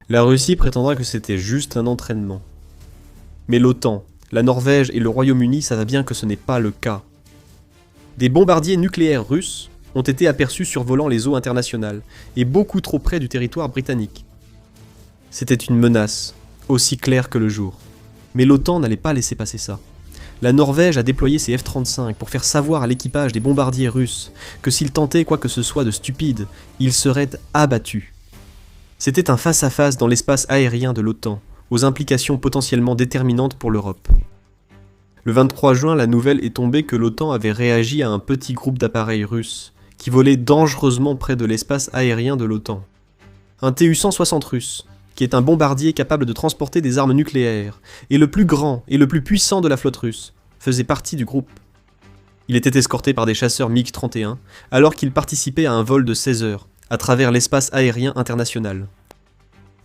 La Russie prétendra que c'était juste un entraînement. Mais l'OTAN, la Norvège et le Royaume-Uni savent bien que ce n'est pas le cas. Des bombardiers nucléaires russes ont été aperçus survolant les eaux internationales et beaucoup trop près du territoire britannique. C'était une menace, aussi claire que le jour. Mais l'OTAN n'allait pas laisser passer ça. La Norvège a déployé ses F-35 pour faire savoir à l'équipage des bombardiers russes que s'ils tentaient quoi que ce soit de stupide, ils seraient abattus. C'était un face-à-face dans l'espace aérien de l'OTAN, aux implications potentiellement déterminantes pour l'Europe. Le 23 juin, la nouvelle est tombée que l'OTAN avait réagi à un petit groupe d'appareils russes, qui volaient dangereusement près de l'espace aérien de l'OTAN. Un Tu-160 russe, qui est un bombardier capable de transporter des armes nucléaires, et le plus grand et le plus puissant de la flotte russe, faisait partie du groupe. Il était escorté par des chasseurs MiG-31, alors qu'il participait à un vol de 16 heures, à travers l'espace aérien international.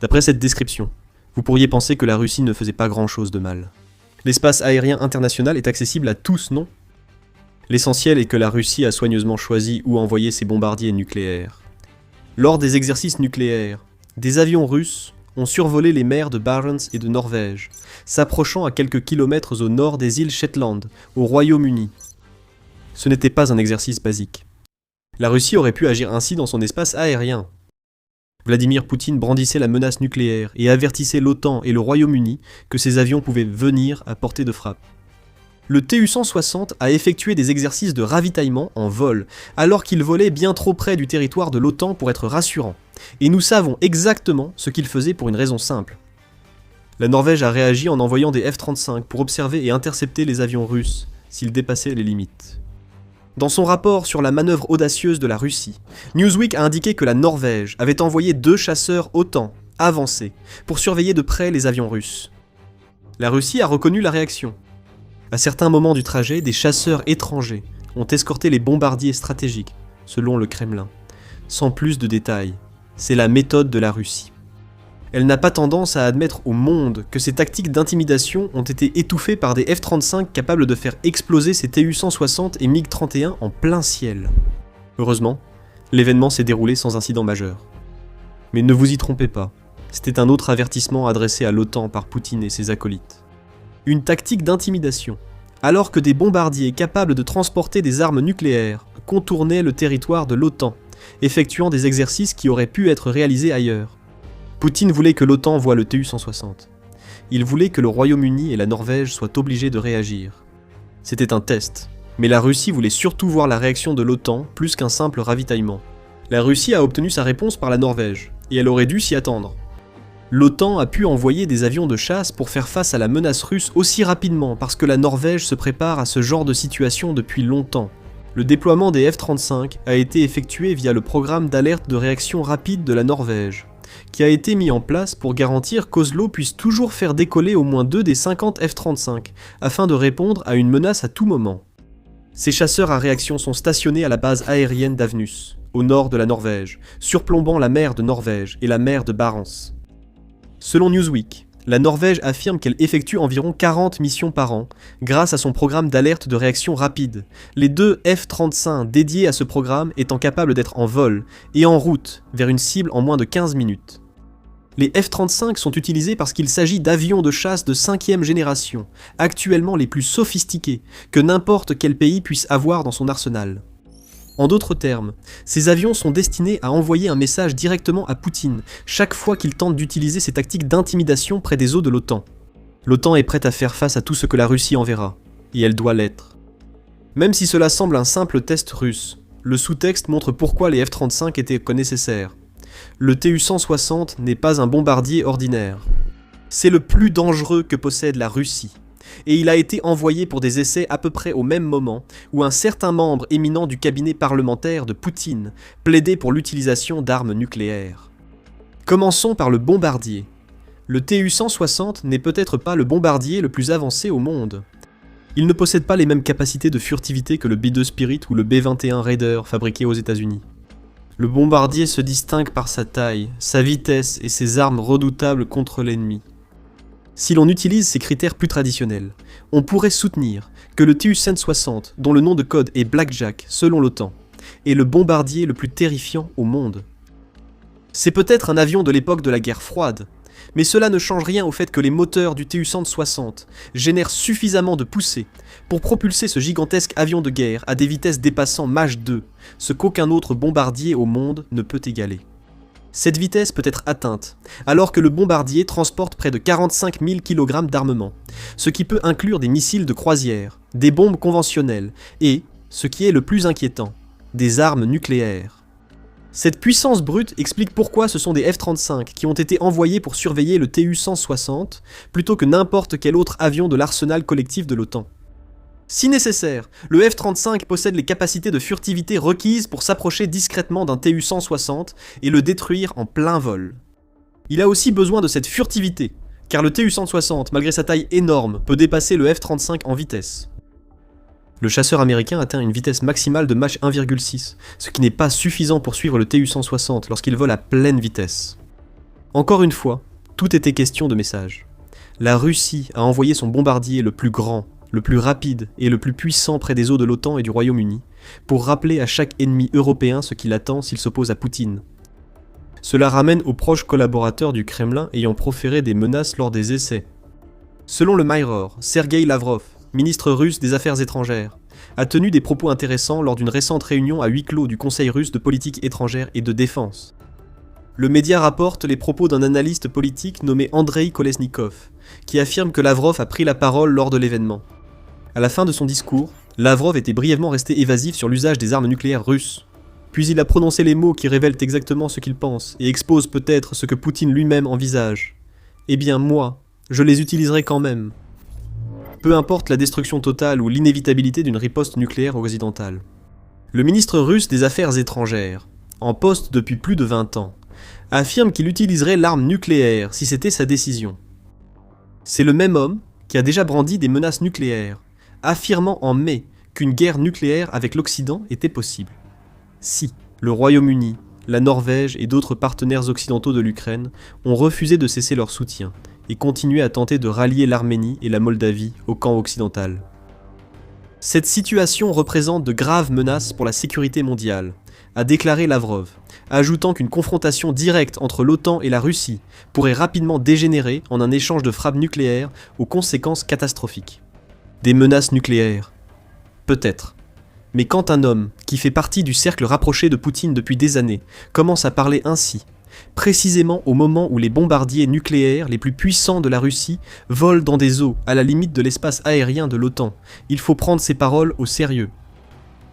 D'après cette description, vous pourriez penser que la Russie ne faisait pas grand-chose de mal. L'espace aérien international est accessible à tous, non? L'essentiel est que la Russie a soigneusement choisi où envoyer ses bombardiers nucléaires. Lors des exercices nucléaires, des avions russes ont survolé les mers de Barents et de Norvège, s'approchant à quelques kilomètres au nord des îles Shetland, au Royaume-Uni. Ce n'était pas un exercice basique. La Russie aurait pu agir ainsi dans son espace aérien. Vladimir Poutine brandissait la menace nucléaire et avertissait l'OTAN et le Royaume-Uni que ces avions pouvaient venir à portée de frappe. Le Tu-160 a effectué des exercices de ravitaillement en vol, alors qu'il volait bien trop près du territoire de l'OTAN pour être rassurant. Et nous savons exactement ce qu'il faisait pour une raison simple. La Norvège a réagi en envoyant des F-35 pour observer et intercepter les avions russes, s'ils dépassaient les limites. Dans son rapport sur la manœuvre audacieuse de la Russie, Newsweek a indiqué que la Norvège avait envoyé 2 chasseurs OTAN avancés pour surveiller de près les avions russes. La Russie a reconnu la réaction. À certains moments du trajet, des chasseurs étrangers ont escorté les bombardiers stratégiques, selon le Kremlin. Sans plus de détails, c'est la méthode de la Russie. Elle n'a pas tendance à admettre au monde que ses tactiques d'intimidation ont été étouffées par des F-35 capables de faire exploser ses Tu-160 et MiG-31 en plein ciel. Heureusement, l'événement s'est déroulé sans incident majeur. Mais ne vous y trompez pas, c'était un autre avertissement adressé à l'OTAN par Poutine et ses acolytes. Une tactique d'intimidation, alors que des bombardiers capables de transporter des armes nucléaires contournaient le territoire de l'OTAN, effectuant des exercices qui auraient pu être réalisés ailleurs. Poutine voulait que l'OTAN voie le Tu-160. Il voulait que le Royaume-Uni et la Norvège soient obligés de réagir. C'était un test, mais la Russie voulait surtout voir la réaction de l'OTAN plus qu'un simple ravitaillement. La Russie a obtenu sa réponse par la Norvège, et elle aurait dû s'y attendre. L'OTAN a pu envoyer des avions de chasse pour faire face à la menace russe aussi rapidement parce que la Norvège se prépare à ce genre de situation depuis longtemps. Le déploiement des F-35 a été effectué via le programme d'alerte de réaction rapide de la Norvège, qui a été mis en place pour garantir qu'Oslo puisse toujours faire décoller au moins 2 des 50 F-35, afin de répondre à une menace à tout moment. Ces chasseurs à réaction sont stationnés à la base aérienne d'Avenus, au nord de la Norvège, surplombant la mer de Norvège et la mer de Barents. Selon Newsweek, la Norvège affirme qu'elle effectue environ 40 missions par an, grâce à son programme d'alerte de réaction rapide, les 2 F-35 dédiés à ce programme étant capables d'être en vol et en route vers une cible en moins de 15 minutes. Les F-35 sont utilisés parce qu'il s'agit d'avions de chasse de 5e génération, actuellement les plus sophistiqués que n'importe quel pays puisse avoir dans son arsenal. En d'autres termes, ces avions sont destinés à envoyer un message directement à Poutine chaque fois qu'il tente d'utiliser ces tactiques d'intimidation près des eaux de l'OTAN. L'OTAN est prête à faire face à tout ce que la Russie enverra, et elle doit l'être. Même si cela semble un simple test russe, le sous-texte montre pourquoi les F-35 étaient nécessaires. Le Tu-160 n'est pas un bombardier ordinaire. C'est le plus dangereux que possède la Russie. Et il a été envoyé pour des essais à peu près au même moment où un certain membre éminent du cabinet parlementaire de Poutine plaidait pour l'utilisation d'armes nucléaires. Commençons par le bombardier. Le Tu-160 n'est peut-être pas le bombardier le plus avancé au monde. Il ne possède pas les mêmes capacités de furtivité que le B-2 Spirit ou le B-21 Raider fabriqué aux États-Unis. Le bombardier se distingue par sa taille, sa vitesse et ses armes redoutables contre l'ennemi. Si l'on utilise ces critères plus traditionnels, on pourrait soutenir que le Tu-160, dont le nom de code est Blackjack selon l'OTAN, est le bombardier le plus terrifiant au monde. C'est peut-être un avion de l'époque de la guerre froide, mais cela ne change rien au fait que les moteurs du Tu-160 génèrent suffisamment de poussée pour propulser ce gigantesque avion de guerre à des vitesses dépassant Mach 2, ce qu'aucun autre bombardier au monde ne peut égaler. Cette vitesse peut être atteinte, alors que le bombardier transporte près de 45 000 kg d'armement, ce qui peut inclure des missiles de croisière, des bombes conventionnelles et, ce qui est le plus inquiétant, des armes nucléaires. Cette puissance brute explique pourquoi ce sont des F-35 qui ont été envoyés pour surveiller le Tu-160 plutôt que n'importe quel autre avion de l'arsenal collectif de l'OTAN. Si nécessaire, le F-35 possède les capacités de furtivité requises pour s'approcher discrètement d'un Tu-160 et le détruire en plein vol. Il a aussi besoin de cette furtivité, car le Tu-160, malgré sa taille énorme, peut dépasser le F-35 en vitesse. Le chasseur américain atteint une vitesse maximale de Mach 1,6, ce qui n'est pas suffisant pour suivre le Tu-160 lorsqu'il vole à pleine vitesse. Encore une fois, tout était question de message. La Russie a envoyé son bombardier le plus grand, le plus rapide et le plus puissant près des eaux de l'OTAN et du Royaume-Uni, pour rappeler à chaque ennemi européen ce qu'il attend s'il s'oppose à Poutine. Cela ramène aux proches collaborateurs du Kremlin ayant proféré des menaces lors des essais. Selon le Mirror, Sergueï Lavrov, ministre russe des Affaires étrangères, a tenu des propos intéressants lors d'une récente réunion à huis clos du Conseil russe de politique étrangère et de défense. Le média rapporte les propos d'un analyste politique nommé Andrei Kolesnikov, qui affirme que Lavrov a pris la parole lors de l'événement. À la fin de son discours, Lavrov était brièvement resté évasif sur l'usage des armes nucléaires russes. Puis il a prononcé les mots qui révèlent exactement ce qu'il pense et exposent peut-être ce que Poutine lui-même envisage. Eh bien moi, je les utiliserai quand même. Peu importe la destruction totale ou l'inévitabilité d'une riposte nucléaire occidentale. Le ministre russe des Affaires étrangères, en poste depuis plus de 20 ans, affirme qu'il utiliserait l'arme nucléaire si c'était sa décision. C'est le même homme qui a déjà brandi des menaces nucléaires, affirmant en mai qu'une guerre nucléaire avec l'Occident était possible. Si le Royaume-Uni, la Norvège et d'autres partenaires occidentaux de l'Ukraine ont refusé de cesser leur soutien et continué à tenter de rallier l'Arménie et la Moldavie au camp occidental. Cette situation représente de graves menaces pour la sécurité mondiale, a déclaré Lavrov, ajoutant qu'une confrontation directe entre l'OTAN et la Russie pourrait rapidement dégénérer en un échange de frappes nucléaires aux conséquences catastrophiques. Des menaces nucléaires. Peut-être. Mais quand un homme, qui fait partie du cercle rapproché de Poutine depuis des années, commence à parler ainsi, précisément au moment où les bombardiers nucléaires les plus puissants de la Russie volent dans des eaux à la limite de l'espace aérien de l'OTAN, il faut prendre ces paroles au sérieux.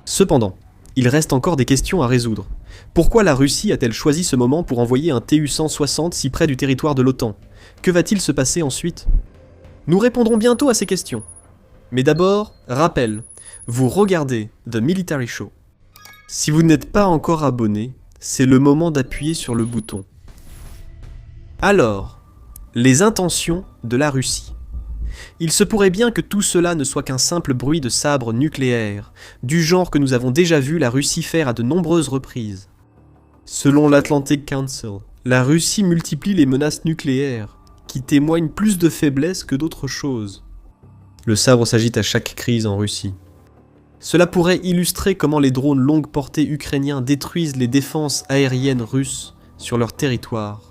Cependant, il reste encore des questions à résoudre. Pourquoi la Russie a-t-elle choisi ce moment pour envoyer un Tu-160 si près du territoire de l'OTAN? Que va-t-il se passer ensuite? Nous répondrons bientôt à ces questions. Mais d'abord, rappel, vous regardez The Military Show. Si vous n'êtes pas encore abonné, c'est le moment d'appuyer sur le bouton. Alors, les intentions de la Russie. Il se pourrait bien que tout cela ne soit qu'un simple bruit de sabre nucléaire, du genre que nous avons déjà vu la Russie faire à de nombreuses reprises. Selon l'Atlantic Council, la Russie multiplie les menaces nucléaires, qui témoignent plus de faiblesse que d'autres choses. Le sabre s'agite à chaque crise en Russie. Cela pourrait illustrer comment les drones longue portée ukrainiens détruisent les défenses aériennes russes sur leur territoire.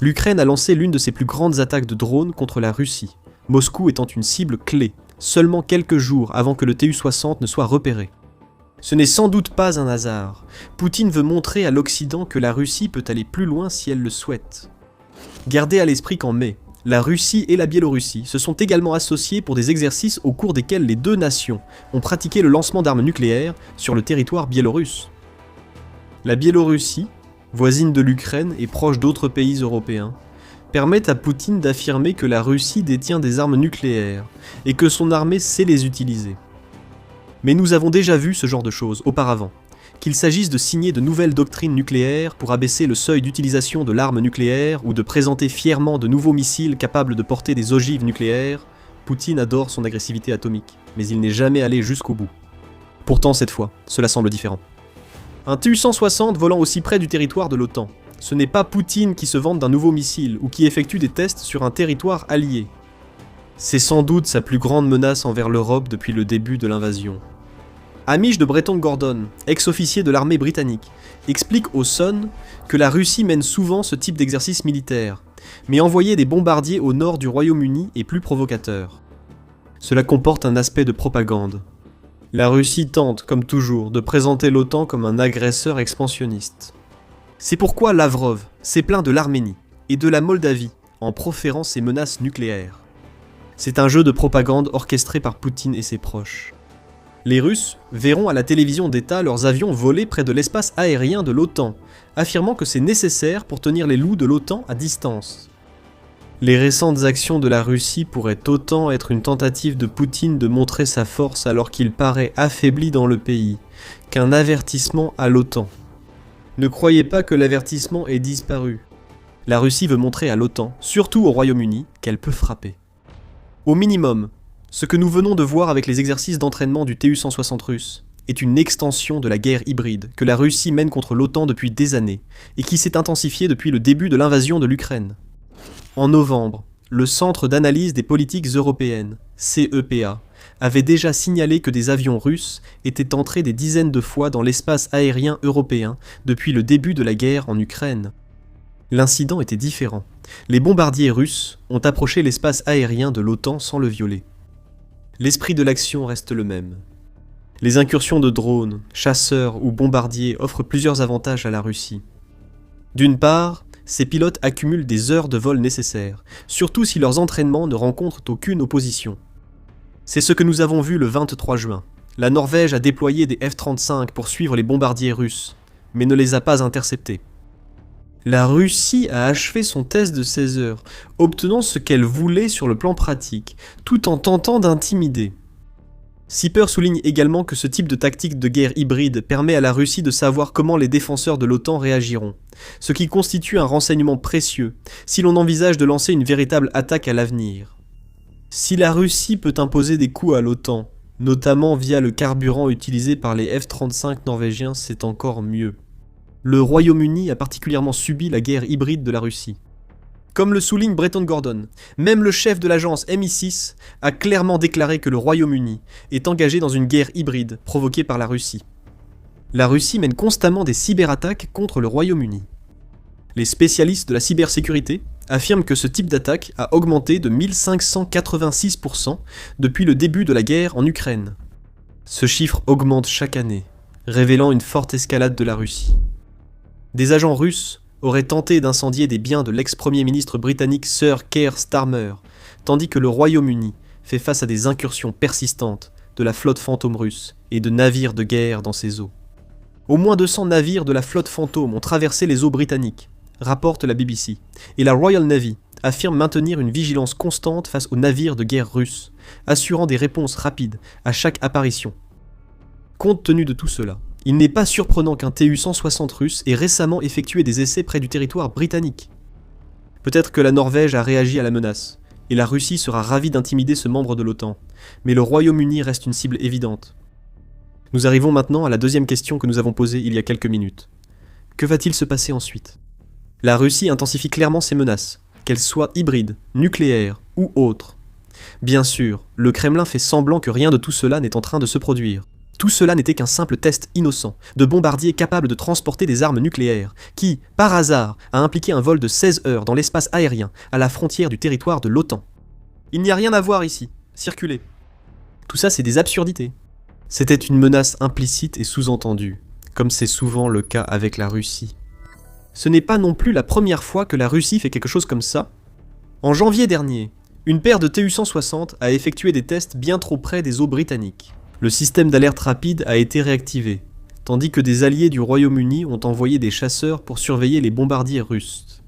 L'Ukraine a lancé l'une de ses plus grandes attaques de drones contre la Russie, Moscou étant une cible clé, seulement quelques jours avant que le Tu-60 ne soit repéré. Ce n'est sans doute pas un hasard. Poutine veut montrer à l'Occident que la Russie peut aller plus loin si elle le souhaite. Gardez à l'esprit qu'en mai, la Russie et la Biélorussie se sont également associées pour des exercices au cours desquels les deux nations ont pratiqué le lancement d'armes nucléaires sur le territoire biélorusse. La Biélorussie, voisine de l'Ukraine et proche d'autres pays européens, permet à Poutine d'affirmer que la Russie détient des armes nucléaires et que son armée sait les utiliser. Mais nous avons déjà vu ce genre de choses auparavant, qu'il s'agisse de signer de nouvelles doctrines nucléaires pour abaisser le seuil d'utilisation de l'arme nucléaire ou de présenter fièrement de nouveaux missiles capables de porter des ogives nucléaires, Poutine adore son agressivité atomique, mais il n'est jamais allé jusqu'au bout. Pourtant cette fois, cela semble différent. Un Tu-160 volant aussi près du territoire de l'OTAN, ce n'est pas Poutine qui se vante d'un nouveau missile ou qui effectue des tests sur un territoire allié. C'est sans doute sa plus grande menace envers l'Europe depuis le début de l'invasion. Hamish de Breton Gordon, ex-officier de l'armée britannique, explique au Sun que la Russie mène souvent ce type d'exercice militaire, mais envoyer des bombardiers au nord du Royaume-Uni est plus provocateur. Cela comporte un aspect de propagande. La Russie tente, comme toujours, de présenter l'OTAN comme un agresseur expansionniste. C'est pourquoi Lavrov s'est plaint de l'Arménie et de la Moldavie en proférant ses menaces nucléaires. C'est un jeu de propagande orchestré par Poutine et ses proches. Les Russes verront à la télévision d'État leurs avions voler près de l'espace aérien de l'OTAN, affirmant que c'est nécessaire pour tenir les loups de l'OTAN à distance. Les récentes actions de la Russie pourraient autant être une tentative de Poutine de montrer sa force alors qu'il paraît affaibli dans le pays, qu'un avertissement à l'OTAN. Ne croyez pas que l'avertissement ait disparu. La Russie veut montrer à l'OTAN, surtout au Royaume-Uni, qu'elle peut frapper. Au minimum, ce que nous venons de voir avec les exercices d'entraînement du Tu-160 russe est une extension de la guerre hybride que la Russie mène contre l'OTAN depuis des années et qui s'est intensifiée depuis le début de l'invasion de l'Ukraine. En novembre, le Centre d'analyse des politiques européennes, CEPA, avait déjà signalé que des avions russes étaient entrés des dizaines de fois dans l'espace aérien européen depuis le début de la guerre en Ukraine. L'incident était différent. Les bombardiers russes ont approché l'espace aérien de l'OTAN sans le violer. L'esprit de l'action reste le même. Les incursions de drones, chasseurs ou bombardiers offrent plusieurs avantages à la Russie. D'une part, ces pilotes accumulent des heures de vol nécessaires, surtout si leurs entraînements ne rencontrent aucune opposition. C'est ce que nous avons vu le 23 juin. La Norvège a déployé des F-35 pour suivre les bombardiers russes, mais ne les a pas interceptés. La Russie a achevé son test de 16 heures, obtenant ce qu'elle voulait sur le plan pratique, tout en tentant d'intimider. Sipper souligne également que ce type de tactique de guerre hybride permet à la Russie de savoir comment les défenseurs de l'OTAN réagiront, ce qui constitue un renseignement précieux si l'on envisage de lancer une véritable attaque à l'avenir. Si la Russie peut imposer des coups à l'OTAN, notamment via le carburant utilisé par les F-35 norvégiens, c'est encore mieux. Le Royaume-Uni a particulièrement subi la guerre hybride de la Russie. Comme le souligne Breton Gordon, même le chef de l'agence MI6 a clairement déclaré que le Royaume-Uni est engagé dans une guerre hybride provoquée par la Russie. La Russie mène constamment des cyberattaques contre le Royaume-Uni. Les spécialistes de la cybersécurité affirment que ce type d'attaque a augmenté de 1586% depuis le début de la guerre en Ukraine. Ce chiffre augmente chaque année, révélant une forte escalade de la Russie. Des agents russes auraient tenté d'incendier des biens de l'ex-premier ministre britannique Sir Keir Starmer, tandis que le Royaume-Uni fait face à des incursions persistantes de la flotte fantôme russe et de navires de guerre dans ses eaux. Au moins 200 navires de la flotte fantôme ont traversé les eaux britanniques, rapporte la BBC, et la Royal Navy affirme maintenir une vigilance constante face aux navires de guerre russes, assurant des réponses rapides à chaque apparition. Compte tenu de tout cela, il n'est pas surprenant qu'un Tu-160 russe ait récemment effectué des essais près du territoire britannique. Peut-être que la Norvège a réagi à la menace, et la Russie sera ravie d'intimider ce membre de l'OTAN, mais le Royaume-Uni reste une cible évidente. Nous arrivons maintenant à la deuxième question que nous avons posée il y a quelques minutes. Que va-t-il se passer ensuite ? La Russie intensifie clairement ses menaces, qu'elles soient hybrides, nucléaires ou autres. Bien sûr, le Kremlin fait semblant que rien de tout cela n'est en train de se produire. Tout cela n'était qu'un simple test innocent, de bombardiers capables de transporter des armes nucléaires, qui, par hasard, a impliqué un vol de 16 heures dans l'espace aérien, à la frontière du territoire de l'OTAN. Il n'y a rien à voir ici, circulez. Tout ça, c'est des absurdités. C'était une menace implicite et sous-entendue, comme c'est souvent le cas avec la Russie. Ce n'est pas non plus la première fois que la Russie fait quelque chose comme ça. En janvier dernier, une paire de Tu-160 a effectué des tests bien trop près des eaux britanniques. Le système d'alerte rapide a été réactivé, tandis que des alliés du Royaume-Uni ont envoyé des chasseurs pour surveiller les bombardiers russes.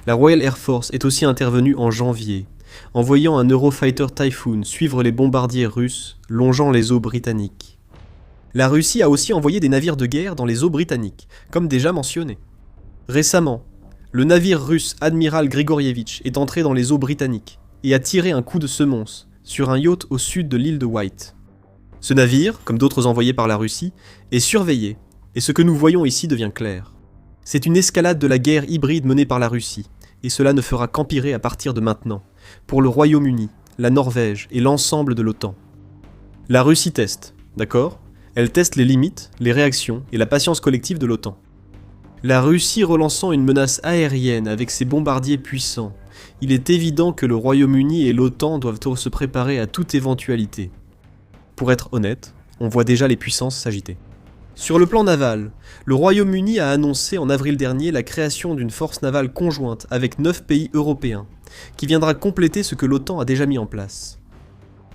La Royal Air Force est aussi intervenue en janvier, envoyant un Eurofighter Typhoon suivre les bombardiers russes longeant les eaux britanniques. La Russie a aussi envoyé des navires de guerre dans les eaux britanniques, comme déjà mentionné. Récemment, le navire russe Admiral Grigorievitch est entré dans les eaux britanniques et a tiré un coup de semonce sur un yacht au sud de l'île de Wight. Ce navire, comme d'autres envoyés par la Russie, est surveillé, et ce que nous voyons ici devient clair. C'est une escalade de la guerre hybride menée par la Russie, et cela ne fera qu'empirer à partir de maintenant, pour le Royaume-Uni, la Norvège et l'ensemble de l'OTAN. La Russie teste, d'accord ? Elle teste les limites, les réactions et la patience collective de l'OTAN. La Russie relançant une menace aérienne avec ses bombardiers puissants, il est évident que le Royaume-Uni et l'OTAN doivent se préparer à toute éventualité. Pour être honnête, on voit déjà les puissances s'agiter. Sur le plan naval, le Royaume-Uni a annoncé en avril dernier la création d'une force navale conjointe avec 9 pays européens, qui viendra compléter ce que l'OTAN a déjà mis en place.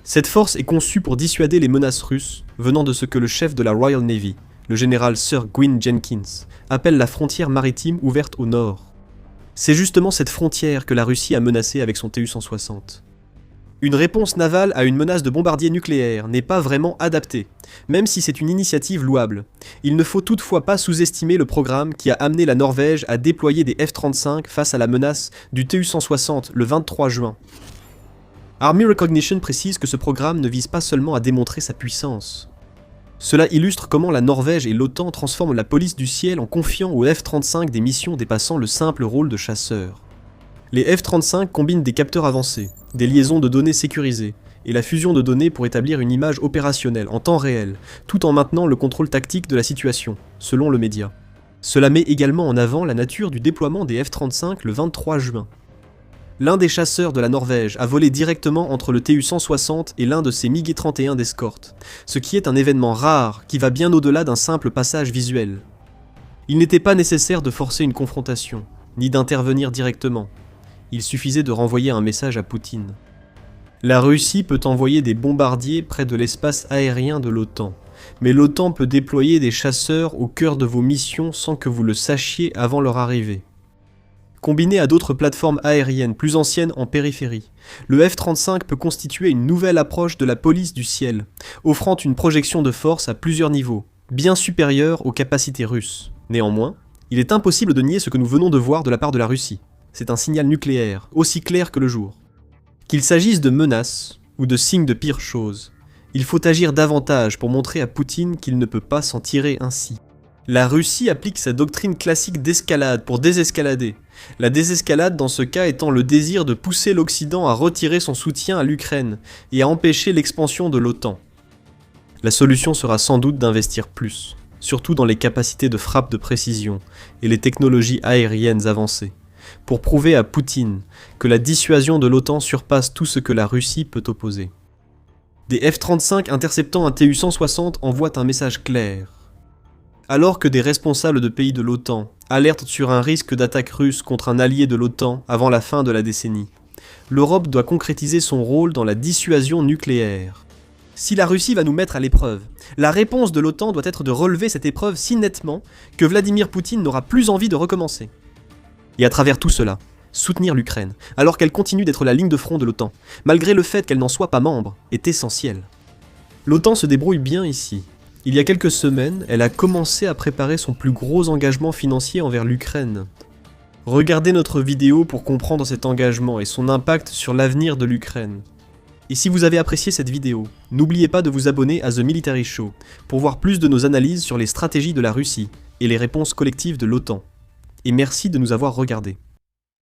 Cette force est conçue pour dissuader les menaces russes venant de ce que le chef de la Royal Navy, le général Sir Gwyn Jenkins, appelle la frontière maritime ouverte au nord. C'est justement cette frontière que la Russie a menacée avec son Tu-160. Une réponse navale à une menace de bombardier nucléaire n'est pas vraiment adaptée, même si c'est une initiative louable. Il ne faut toutefois pas sous-estimer le programme qui a amené la Norvège à déployer des F-35 face à la menace du Tu-160 le 23 juin. Army Recognition précise que ce programme ne vise pas seulement à démontrer sa puissance. Cela illustre comment la Norvège et l'OTAN transforment la police du ciel en confiant aux F-35 des missions dépassant le simple rôle de chasseur. Les F-35 combinent des capteurs avancés, des liaisons de données sécurisées, et la fusion de données pour établir une image opérationnelle en temps réel, tout en maintenant le contrôle tactique de la situation, selon le média. Cela met également en avant la nature du déploiement des F-35 le 23 juin. L'un des chasseurs de la Norvège a volé directement entre le Tu-160 et l'un de ses MiG-31 d'escorte, ce qui est un événement rare qui va bien au-delà d'un simple passage visuel. Il n'était pas nécessaire de forcer une confrontation, ni d'intervenir directement. Il suffisait de renvoyer un message à Poutine. La Russie peut envoyer des bombardiers près de l'espace aérien de l'OTAN, mais l'OTAN peut déployer des chasseurs au cœur de vos missions sans que vous le sachiez avant leur arrivée. Combiné à d'autres plateformes aériennes plus anciennes en périphérie, le F-35 peut constituer une nouvelle approche de la police du ciel, offrant une projection de force à plusieurs niveaux, bien supérieure aux capacités russes. Néanmoins, il est impossible de nier ce que nous venons de voir de la part de la Russie. C'est un signal nucléaire, aussi clair que le jour. Qu'il s'agisse de menaces ou de signes de pire chose, il faut agir davantage pour montrer à Poutine qu'il ne peut pas s'en tirer ainsi. La Russie applique sa doctrine classique d'escalade pour désescalader, la désescalade dans ce cas étant le désir de pousser l'Occident à retirer son soutien à l'Ukraine et à empêcher l'expansion de l'OTAN. La solution sera sans doute d'investir plus, surtout dans les capacités de frappe de précision et les technologies aériennes avancées, pour prouver à Poutine que la dissuasion de l'OTAN surpasse tout ce que la Russie peut opposer. Des F-35 interceptant un Tu-160 envoient un message clair. Alors que des responsables de pays de l'OTAN alertent sur un risque d'attaque russe contre un allié de l'OTAN avant la fin de la décennie, l'Europe doit concrétiser son rôle dans la dissuasion nucléaire. Si la Russie va nous mettre à l'épreuve, la réponse de l'OTAN doit être de relever cette épreuve si nettement que Vladimir Poutine n'aura plus envie de recommencer. Et à travers tout cela, soutenir l'Ukraine, alors qu'elle continue d'être la ligne de front de l'OTAN, malgré le fait qu'elle n'en soit pas membre, est essentiel. L'OTAN se débrouille bien ici. Il y a quelques semaines, elle a commencé à préparer son plus gros engagement financier envers l'Ukraine. Regardez notre vidéo pour comprendre cet engagement et son impact sur l'avenir de l'Ukraine. Et si vous avez apprécié cette vidéo, n'oubliez pas de vous abonner à The Military Show pour voir plus de nos analyses sur les stratégies de la Russie et les réponses collectives de l'OTAN. Et merci de nous avoir regardés.